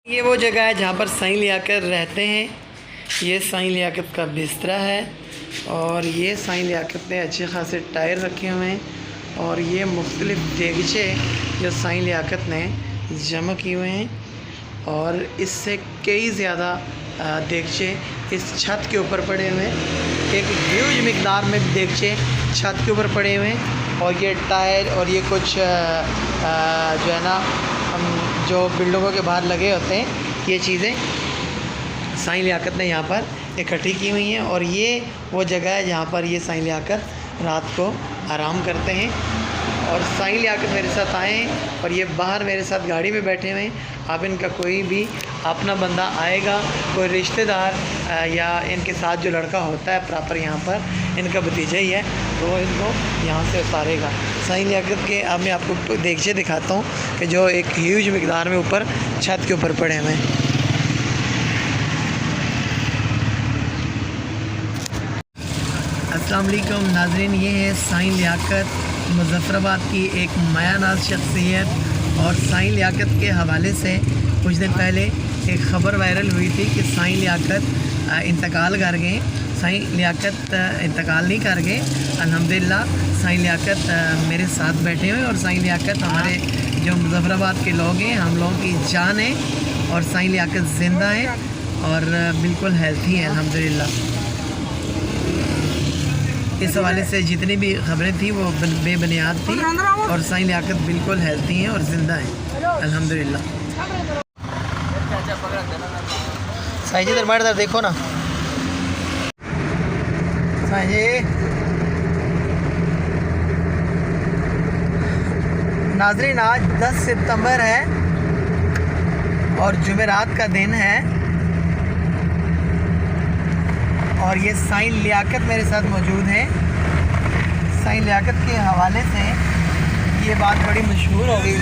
ये वो जगह है जहाँ पर साईं लियाकत रहते हैं। ये साईं लियाकत का बिस्तरा है और ये साईं लियाकत ने अच्छे खासे टायर रखे हुए हैं और ये मुख्तलिफ़ देगचे जो साईं लियाकत ने जमा किए हुए हैं और इससे कई ज़्यादा देगचे इस छत के ऊपर पड़े हुए हैं। एक ह्यूज मिकदार में देगचे छत के ऊपर पड़े हुए हैं और ये टायर और ये कुछ जो है ना जो बिल्डिंगों के बाहर लगे होते हैं, ये चीज़ें साईं लियाकत ने यहाँ पर इकट्ठी की हुई हैं और ये वो जगह है जहाँ पर ये साईं लियाकत रात को आराम करते हैं। और साईं लियाकत मेरे साथ आए हैं और ये बाहर मेरे साथ गाड़ी में बैठे हुए हैं। अब इनका कोई भी अपना बंदा आएगा, कोई रिश्तेदार या इनके साथ जो लड़का होता है प्रॉपर यहाँ पर इनका भतीजा ही है, तो वो इनको यहाँ से उतारेगा। साईं लियाकत के अब मैं आपको देगचे दिखाता हूँ कि जो एक ह्यूज मिकदार में ऊपर छत के ऊपर पड़े हुए हैं। अस्सलाम वालेकुम नाज़रीन, ये है साईं लियाकत मुज़फ़्फ़राबाद की एक मायानाज़ शख्सियत। और साईं लियाकत के हवाले से कुछ दिन पहले एक ख़बर वायरल हुई थी कि साईं लियाकत इंतकाल कर गए। साईं लियाकत इंतकाल नहीं कर गए, अल्हम्दुलिल्लाह साईं लियाकत मेरे साथ बैठे हुए और साईं लियाकत हमारे जो मुज़फ़्फ़राबाद के लोग हैं, हम लोगों की जान है और साईं लियाकत ज़िंदा है और बिल्कुल हेल्थी हैं अल्हम्दुलिल्लाह। इस हवाले से जितनी भी खबरें थी वो बेबुनियाद थी और साईं लियाकत बिल्कुल हेल्थी हैं और ज़िंदा हैं अल्हम्दुलिल्लाह। साईं जी दरबार इधर देखो ना। साईं जी नाज़रीन, आज 10 सितंबर है और जुमेरात का दिन है और ये साईं लियाकत मेरे साथ मौजूद हैं। साईं लियाकत के हवाले से ये बात बड़ी मशहूर हो गई।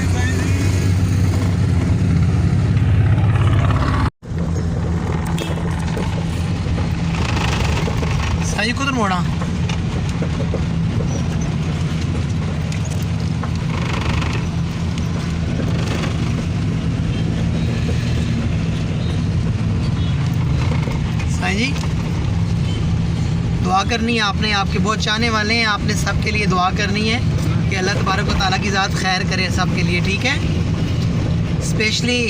साईं कुछ मोड़ा साईं जी दुआ करनी है आपने, आपके बहुत चाहने वाले हैं, आपने सब के लिए दुआ करनी है कि अल्लाह तबारक व तआला की ज़ात खैर करे सब के लिए, ठीक है। स्पेशली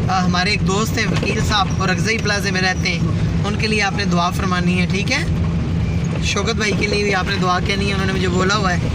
हमारे एक दोस्त हैं वकील साहब और रगज़ई प्लाजे में रहते हैं, उनके लिए आपने दुआ फरमानी है, ठीक है। शौकत भाई के लिए भी आपने दुआ करनी है, उन्होंने मुझे बोला हुआ है।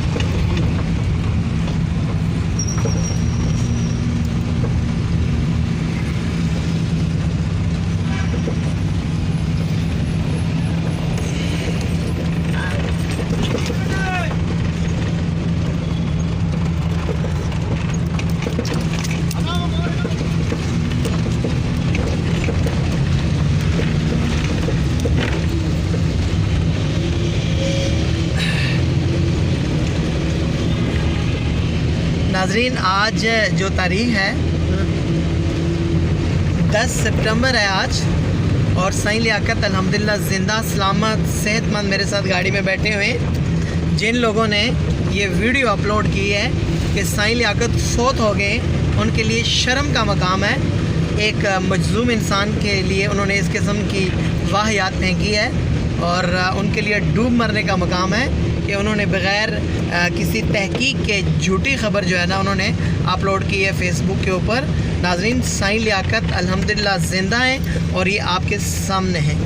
नाज़रीन, आज जो तारीख़ है 10 सितंबर है आज और साईं लियाकत अल्हम्दुलिल्लाह ज़िंदा सलामत सेहतमंद मेरे साथ गाड़ी में बैठे हुए हैं। जिन लोगों ने ये वीडियो अपलोड की है कि साईं लियाकत फौत हो गए, उनके लिए शर्म का मकाम है। एक मजलूम इंसान के लिए उन्होंने इस किस्म की वाहियात फेंकी है और उनके लिए डूब मरने का मकाम है कि उन्होंने बग़ैर किसी तहकीक के झूठी खबर जो है ना उन्होंने अपलोड की है फ़ेसबुक के ऊपर। नाज़रीन, साईं लियाकत अल्हम्दुलिल्लाह ज़िंदा हैं और ये आपके सामने हैं।